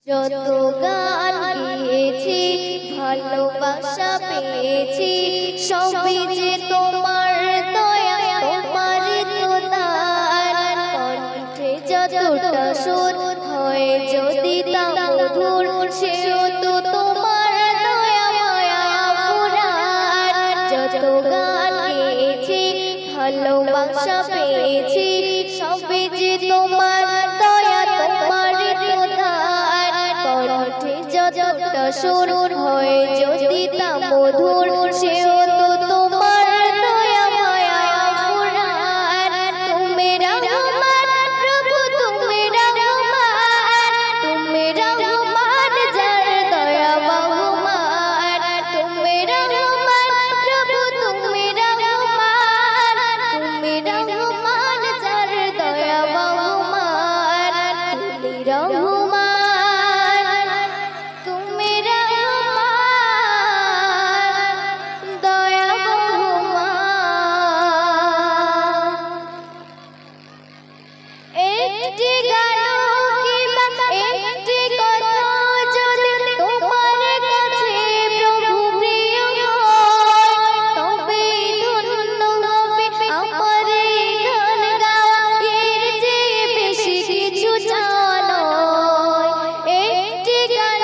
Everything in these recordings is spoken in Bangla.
যত গান গেয়েছি ভালোবাসা পেয়েছি সবই যে তোমার দয়া তোমারই তো দান। কণ্ঠে যতটা সুর হয় যদি তা মধুর সেও তো তোমার দয়া মায়া ফুরান। যত গান গেয়েছি ভালোবাসা পেয়েছি সবই যে তোমার দয়া তোমারই তো দান। কণ্ঠে যতটা সুর হয় যদি তা মধুর সেও তো তোমার দয়া মায়া ফুরান। তুমি রহমান প্রভু তুমি রহমান, তুমি রহমান যার দয়া বহুমান। তুমি রহমান প্রভু তুমি রহমান, তুমি রহমান যার দয়া বহুমান। তুমি রহমান, তুমি রহমান দয়া বহুমান। একটি গান কিংবা একটি কথা যদি তোমার কাছে প্রভু প্রিয় হয় তবে ধন্য হবে আমার এই গান গাওয়া। এর চেয়ে বেশি কিছু জানো। একটি গান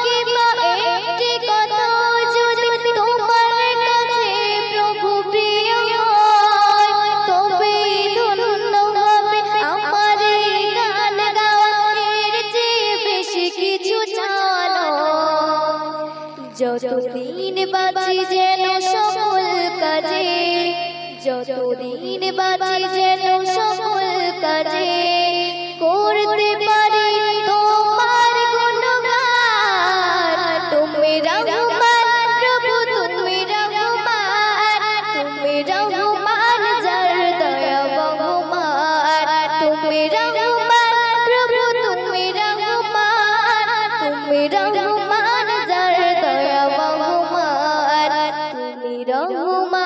কিংবা একটি কথা যদি তোমার কাছে প্রভু প্রিয় হয় তবে ধন্য হবে আমার এই গান গাওয়া। এর চেয়ে বেশি কিছু জানো। যতদিন বাঁচি যেন সকল কাজে, যতদিন বাঁচি যেন সকল কাজে করতে পারি তোমার গুণগান। তুমি রহমান প্রভু তুমি রহমান, তুমি রহমান যার দয়া বহুমান। তুমি রহমান প্রভু তুমি রহমান, তুমি রহমান যার দয়া বহুমান। তুমি রহমান,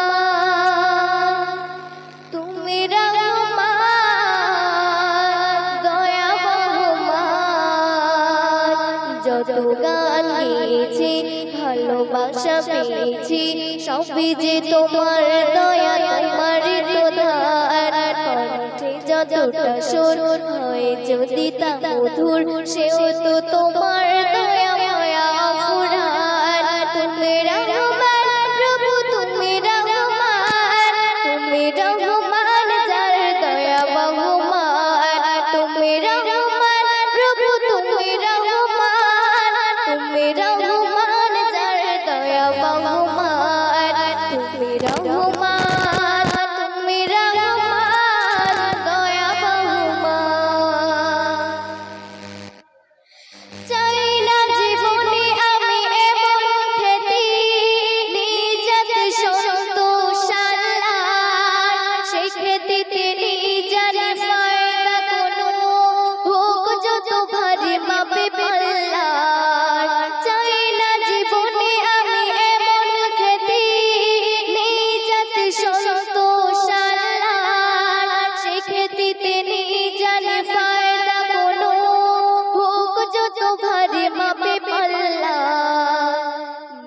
তুমি রহমান দয়া বহুমান। যত গান গেয়েছি ভালোবাসা পেয়েছি সবই যে তোমার দয়া তোমারই তো দান। কণ্ঠে যতটা সুর হয় যদি তা মধুর সেও তো তোমার দয়া মায়া ফুরান। তুমি রহমান প্রভু তুমি রহমান, তুমি রহমান যার দয়া বহুমান। তুমি রহমান প্রভু তুমি রহমান, তুমি রহমান যার দয়া বহুমান। তুমি রহমান, তুমি রহমান দয়া বহুমান। চাই না জীবনে আমি এমন খ্যাতি নিজাত সন্তোষ আল্লাহর। সেই খ্যাতিতে নিজার ফায়দা কোনো হোক যত ভারী মাপে পাল্লার। চাই না জীবনে আমি এমন খ্যাতি নিজাত সন্তোষ আল্লাহর। সেই খ্যাতিতে নিজার ফায়দা কোনো হোক যত ভারী মাপে পাল্লা।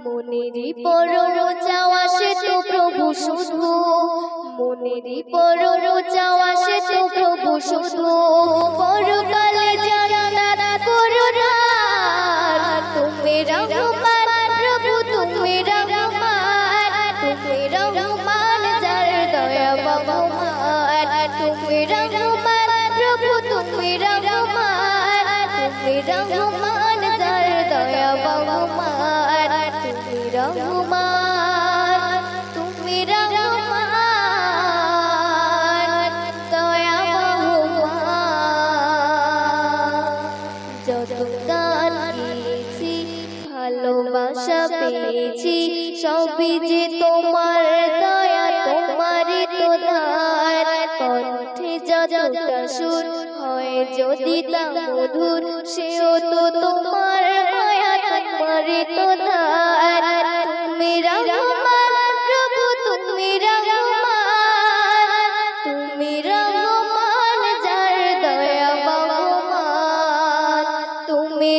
মনেরই পরম চাওয়া সে তো প্রভু শুধু, মনেরই পরম চাওয়া সে তো প্রভু শুধু পরকালে জান্নাত করুণার। তুমি রহমান প্রভু তুমি রহমান, তুমি রহমান যার দয়া বহুমান। তুমি রহমান প্রভু তুমি রহমান, তুমি রহমান যার দয়া বহুমান। তুমি রহমান, তুমি রহমান দয়া বহুমান। যত গান গেয়েছি ভালোবাসা পেয়েছি সবই যে তোমার দয়া তোমারই তো দান। কণ্ঠে যতটা সুর হয় যদি তা মধুর সেও তো তোমার মায়া তোমারই তো দান। তুমি রহমান প্রভু তুমি রহমান, তুমি রহমান যার দয়া বহুমান। তুমি